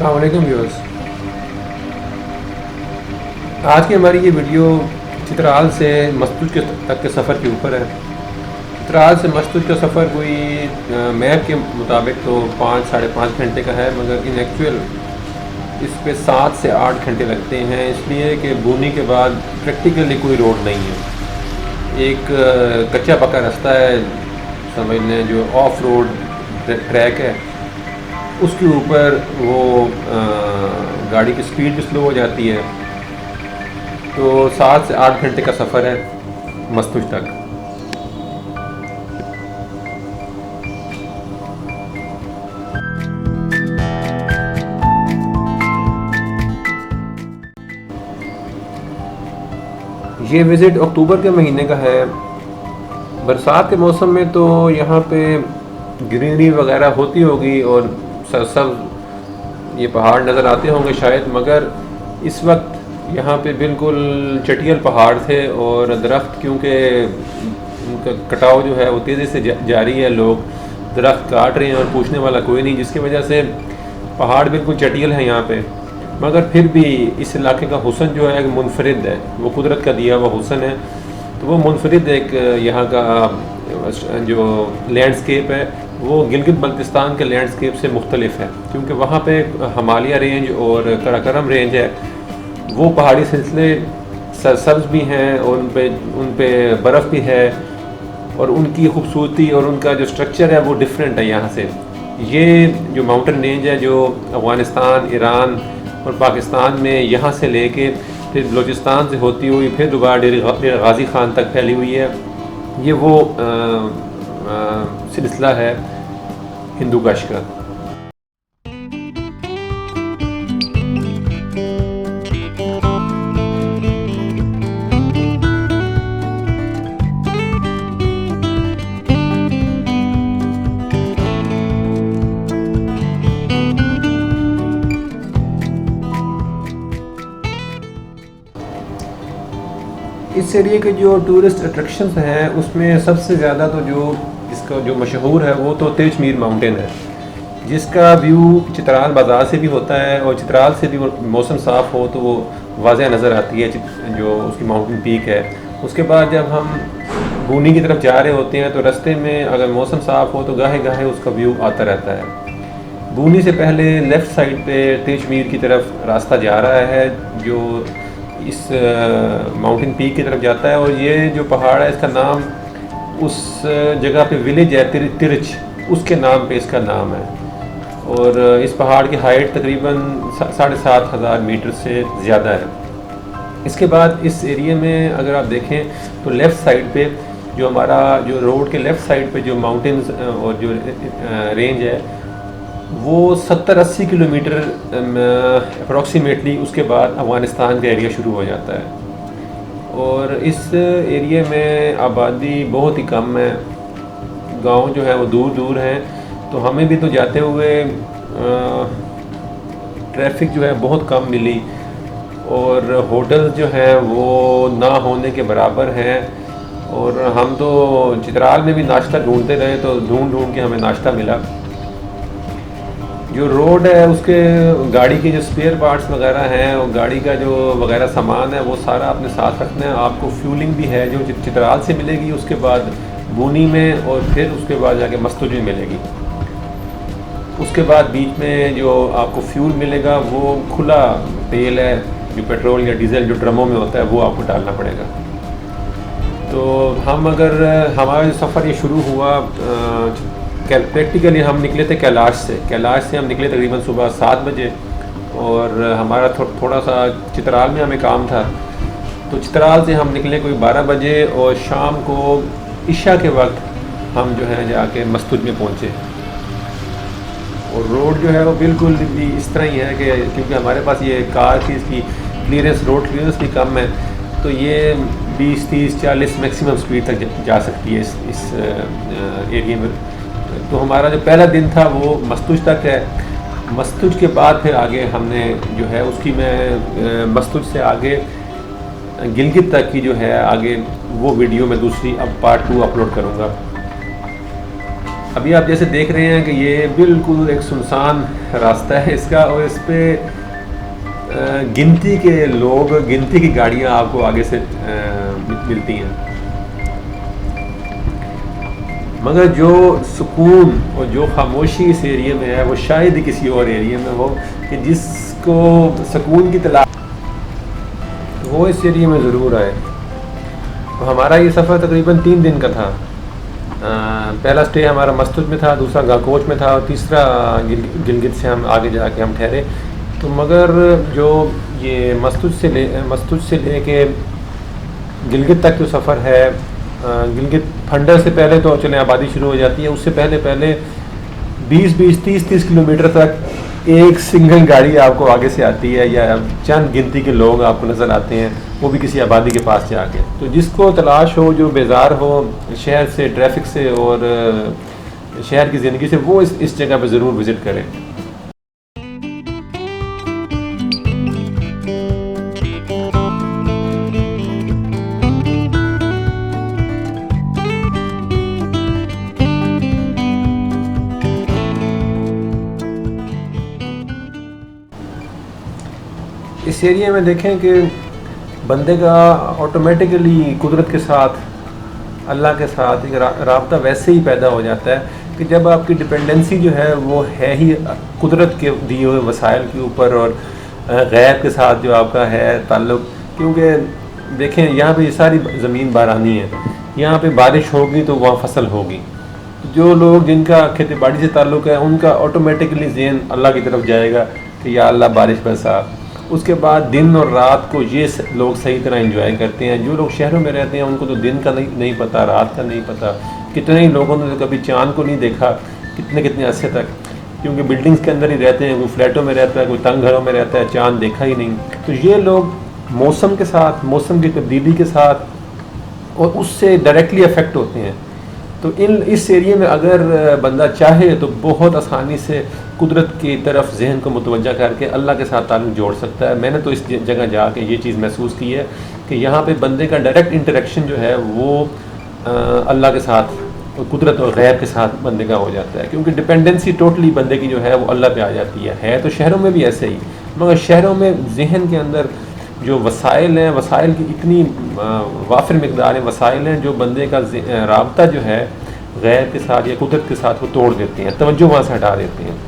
अस्सलाम वालेकुम व्यूअर्स। आज की हमारी ये वीडियो चित्राल से मस्तूज के तक के सफ़र के ऊपर है। चित्राल से मस्तूज का सफ़र कोई मैप के मुताबिक तो 5 साढ़े 5 घंटे का है, मगर इन एक्चुअल इस पे 7 से 8 घंटे लगते हैं, इसलिए कि बूनी के बाद प्रैक्टिकली कोई रोड नहीं है। एक कच्चा पक्का रास्ता है, समझ लें, जो ऑफ रोड ट्रैक है। उसके ऊपर वो गाड़ी की स्पीड भी स्लो हो जाती है। तो 7 से 8 घंटे का सफ़र है मस्तूज तक। ये विज़िट अक्टूबर के महीने का है। बरसात के मौसम में तो यहाँ पे ग्रीनरी वगैरह होती होगी और सब ये पहाड़ नज़र आते होंगे शायद, मगर इस वक्त यहाँ पे बिल्कुल चटियल पहाड़ थे और दरख्त, क्योंकि उनका कटाव जो है वो तेज़ी से जारी है, लोग दरख्त काट रहे हैं और पूछने वाला कोई नहीं, जिसकी वजह से पहाड़ बिल्कुल चटियल है यहाँ पे। मगर फिर भी इस इलाके का हुस्न जो है मुनफरिद है, वो कुदरत का दिया हुआ हुस्न है। तो वो मुनफरिद एक यहाँ का जो लैंडस्केप है वो गिलगित बल्तिस्तान के लैंडस्केप से मुख्तलिफ है, क्योंकि वहाँ पे हिमालय रेंज और कराकोरम रेंज है। वो पहाड़ी सिलसिले सरसब्ज भी हैं और उन पे बर्फ़ भी है, और उनकी खूबसूरती और उनका जो स्ट्रक्चर है वो डिफरेंट है यहाँ से। ये जो माउंटेन रेंज है जो अफ़गानिस्तान, ईरान और पाकिस्तान में यहाँ से लेके फिर बलूचिस्तान से होती हुई फिर दोबारा डेरा गाज़ी ख़ान तक फैली हुई है। ये वो सिलसिला है हिंदू कश का। इस एरिया के जो टूरिस्ट अट्रैक्शंस हैं उसमें सबसे ज़्यादा तो जो इसका जो मशहूर है वो तो तेजमीर माउंटेन है, जिसका व्यू चित्राल बाज़ार से भी होता है, और चित्राल से भी मौसम साफ़ हो तो वो वाज़ह नज़र आती है जो उसकी माउंटेन पीक है। उसके बाद जब हम बूनी की तरफ जा रहे होते हैं तो रास्ते में अगर मौसम साफ़ हो तो गाहे गाहे उसका व्यू आता रहता है। बूनी से पहले लेफ़्ट साइड पे तेजमीर की तरफ रास्ता जा रहा है जो इस माउंटेन पीक की तरफ जाता है, और ये जो पहाड़ है इसका नाम उस जगह पे विलेज है तिरच, उसके नाम पे इसका नाम है। और इस पहाड़ की हाइट तकरीबन 7,500 मीटर से ज़्यादा है। इसके बाद इस एरिया में अगर आप देखें तो लेफ़्ट साइड पे जो हमारा जो रोड के लेफ़्ट साइड पे जो माउंटेन्स और जो रेंज है वो 70-80 किलोमीटर अप्रॉक्सीमेटली उसके बाद अफ़गानिस्तान का एरिया शुरू हो जाता है। और इस एरिया में आबादी बहुत ही कम है, गांव जो है वो दूर दूर हैं। तो हमें भी तो जाते हुए ट्रैफिक जो है बहुत कम मिली, और होटल जो हैं वो ना होने के बराबर हैं। और हम तो चित्राल में भी नाश्ता ढूंढते रहे तो ढूंढ के हमें नाश्ता मिला। जो रोड है उसके गाड़ी के जो स्पेयर पार्ट्स वगैरह हैं और गाड़ी का जो वगैरह सामान है वो सारा अपने साथ रखना है। आपको फ्यूलिंग भी है जो चित्राल से मिलेगी, उसके बाद बूनी में, और फिर उसके बाद जाके मस्तूज में मिलेगी। उसके बाद बीच में जो आपको फ्यूल मिलेगा वो खुला तेल है, जो पेट्रोल या डीजल जो ड्रमों में होता है वो आपको डालना पड़ेगा। तो हम अगर हमारा सफ़र ये शुरू हुआ प्रैक्टिकली हम निकले थे कैलाश से हम निकले तकरीबन सुबह 7 बजे, और हमारा थोड़ा सा चित्राल में हमें काम था, तो चित्राल से हम निकले कोई 12 बजे, और शाम को इशा के वक्त हम जो है जाके मस्तूज में पहुँचे। और रोड जो है वो बिल्कुल भी इस तरह ही है कि क्योंकि हमारे पास ये कार की इसकी क्लियरेंस, रोड क्लियरेंस भी कम है, तो ये 20, 30, 40 मैक्सिमम स्पीड तक जा सकती है इस एरिया में। तो हमारा जो पहला दिन था वो मस्तूज तक है। मस्तूज के बाद फिर आगे हमने जो है उसकी मैं मस्तूज से आगे गिलगित तक की जो है आगे वो वीडियो मैं दूसरी अब पार्ट 2 अपलोड करूँगा। अभी आप जैसे देख रहे हैं कि ये बिल्कुल एक सुनसान रास्ता है इसका, और इस पे गिनती के लोग, गिनती की गाड़ियाँ आपको आगे से मिलती हैं, मगर जो सुकून और जो खामोशी इस एरिया में है वो शायद ही किसी और एरिया में हो, कि जिसको सुकून की तलाश वो इस एरिया में ज़रूर आए। तो हमारा ये सफ़र तकरीबन 3 दिन का था। पहला स्टे हमारा मस्तूज में था, दूसरा गाकोच में था, और तीसरा गिलगित से हम आगे जाके हम ठहरे। तो मगर जो ये मस्तूज से लेके गिलगित तक जो सफ़र है, गिलगित फंडर से पहले तो चले आबादी शुरू हो जाती है, उससे पहले 20-20, 30-30 किलोमीटर तक एक सिंगल गाड़ी आपको आगे से आती है, या चंद गिनती के लोग आपको नज़र आते हैं, वो भी किसी आबादी के पास जाके। तो जिसको तलाश हो, जो बेजार हो शहर से, ट्रैफिक से और शहर की ज़िंदगी से, वो इस जगह पर ज़रूर विज़िट करें। इस एरिया में देखें कि बंदे का ऑटोमेटिकली कुदरत के साथ, अल्लाह के साथ एक राब्ता वैसे ही पैदा हो जाता है कि जब आपकी डिपेंडेंसी जो है वो है ही कुदरत के दिए हुए वसाइल के ऊपर, और गैब के साथ जो आपका है ताल्लुक़। क्योंकि देखें यहाँ पे ये सारी ज़मीन बारानी है, यहाँ पे बारिश होगी तो वहाँ फसल होगी। जो लोग जिनका खेती बाड़ी से ताल्लुक़ है, उनका ऑटोमेटिकली ज़हन अल्लाह की तरफ जाएगा कि या अल्लाह बारिश बरसा। उसके बाद दिन और रात को ये लोग सही तरह एंजॉय करते हैं। जो लोग शहरों में रहते हैं उनको तो दिन का नहीं पता, रात का नहीं पता। कितने ही लोगों ने तो कभी चाँद को नहीं देखा, कितने अरसे तक, क्योंकि बिल्डिंग्स के अंदर ही रहते हैं, कोई फ्लैटों में रहता है, कोई तंग घरों में रहता है, चाँद देखा ही नहीं। तो ये लोग मौसम के साथ, मौसम की तब्दीली के साथ और उससे डायरेक्टली अफेक्ट होते हैं। तो इस एरिया में अगर बंदा चाहे तो बहुत आसानी से कुदरत की तरफ जहन को मुतवज्जा करके अल्लाह के साथ ताल्लुक़ जोड़ सकता है। मैंने तो इस जगह जाके ये चीज़ महसूस की है कि यहाँ पे बंदे का डायरेक्ट इंटरेक्शन जो है वो अल्लाह के साथ, कुदरत और गैब के साथ बंदे का हो जाता है, क्योंकि डिपेंडेंसी टोटली बंदे की जो है वो अल्लाह पे आ जाती है। तो शहरों में भी ऐसे ही, मगर शहरों में जहन के अंदर जो वसाइल हैं, वसाइल की इतनी वाफिर मकदार में वसाइल हैं जो बंदे का राब्ता जो है गैब के साथ या कुदरत के साथ वो तोड़ देते हैं, तवज्जो वहाँ से हटा देते हैं।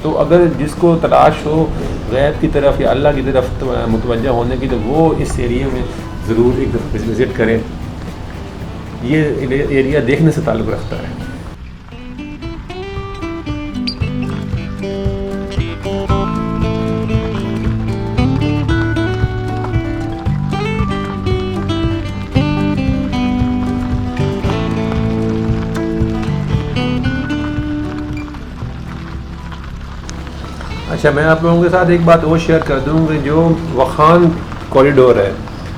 तो अगर जिसको तलाश हो गैब की तरफ या अल्लाह की तरफ मुतवज्जा होने की, तो वो इस एरिया में ज़रूर एक दफ़ा विज़िट करें। ये एरिया देखने से ताल्लुक़ रखता है। अच्छा, मैं आप लोगों के साथ एक बात और शेयर कर दूँ कि जो वखान कॉरिडोर है,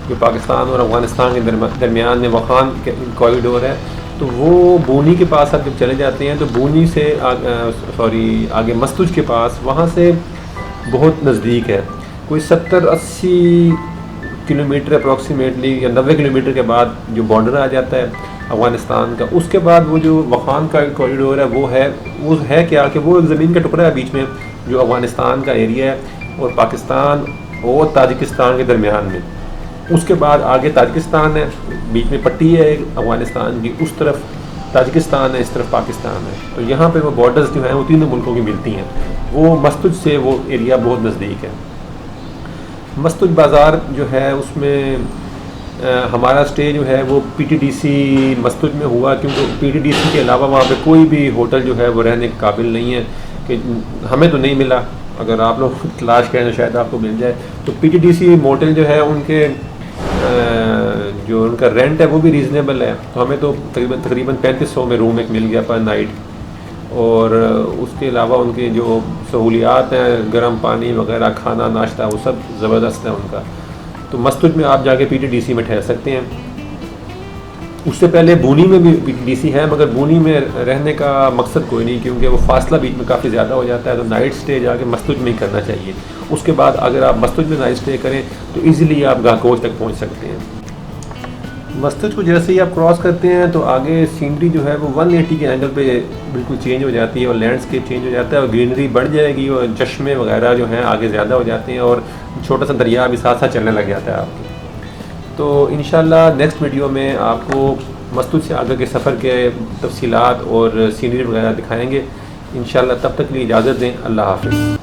जो पाकिस्तान और अफ़गानिस्तान के दरमियान में वखान कॉरिडोर है, तो वो बूनी के पास आप जब चले जाते हैं तो बूनी से आगे मस्तूज के पास, वहाँ से बहुत नज़दीक है, कोई 70-80 किलोमीटर अप्रॉक्सीमेटली या 90 किलोमीटर के बाद जो बॉर्डर आ जाता है अफ़गानिस्तान का। उसके बाद वो जो वखान का कॉरिडोर है वो है क्या कि वो एक ज़मीन का टुकड़ा है बीच में, जो अफ़गानिस्तान का एरिया है और पाकिस्तान और ताजिकिस्तान के दरमियान में। उसके बाद आगे ताजिकिस्तान है, बीच में पट्टी है अफ़गानिस्तान की, उस तरफ ताजिकिस्तान है, इस तरफ पाकिस्तान है। तो यहाँ पे वो बॉर्डर्स जो हैं वो तीनों मुल्कों की मिलती हैं। वो मस्तूज से वो एरिया बहुत नज़दीक है। मस्तूज बाज़ार जो है उसमें हमारा स्टे जो है वो PTDC मस्तूज में हुआ, क्योंकि PTDC के अलावा वहाँ पे कोई भी होटल जो है वो रहने के काबिल नहीं है, कि हमें तो नहीं मिला। अगर आप लोग तलाश करें तो शायद आपको मिल जाए। तो PTDC मोटल जो है उनके जो उनका रेंट है वो भी रीज़नेबल है। तो हमें तो तकरीबन 3500 में रूम एक मिल गया पर नाइट, और उसके अलावा उनके जो सहूलियात हैं, गर्म पानी वगैरह, खाना नाश्ता, वो सब ज़बरदस्त है उनका। तो मस्तूज में आप जाके PTDC में ठहर सकते हैं। उससे पहले बूनी में भी PTDC है, मगर बूनी में रहने का मकसद कोई नहीं, क्योंकि वो फासला बीच में काफ़ी ज़्यादा हो जाता है। तो नाइट स्टे जाके मस्तूज में ही करना चाहिए। उसके बाद अगर आप मस्तूज में नाइट स्टे करें तो ईज़िली आप गाकोच तक पहुँच सकते हैं। मस्तूज को जैसे ही आप क्रॉस करते हैं तो आगे सीनरी जो है वो 180 के एंगल पे बिल्कुल चेंज हो जाती है और लैंडस्केप चेंज हो जाता है और ग्रीनरी बढ़ जाएगी और चश्मे वगैरह जो हैं आगे ज़्यादा हो जाते हैं और छोटा सा दरिया भी साथ साथ चलने लग जाता है आपके। तो इंशाल्लाह नेक्स्ट वीडियो में आपको मस्तूज से आगे के सफ़र के तफसीलात और सीनरी वगैरह दिखाएँगे इंशाल्लाह। तब तक के लिए इजाज़त दें। अल्लाह हाफ़िज़।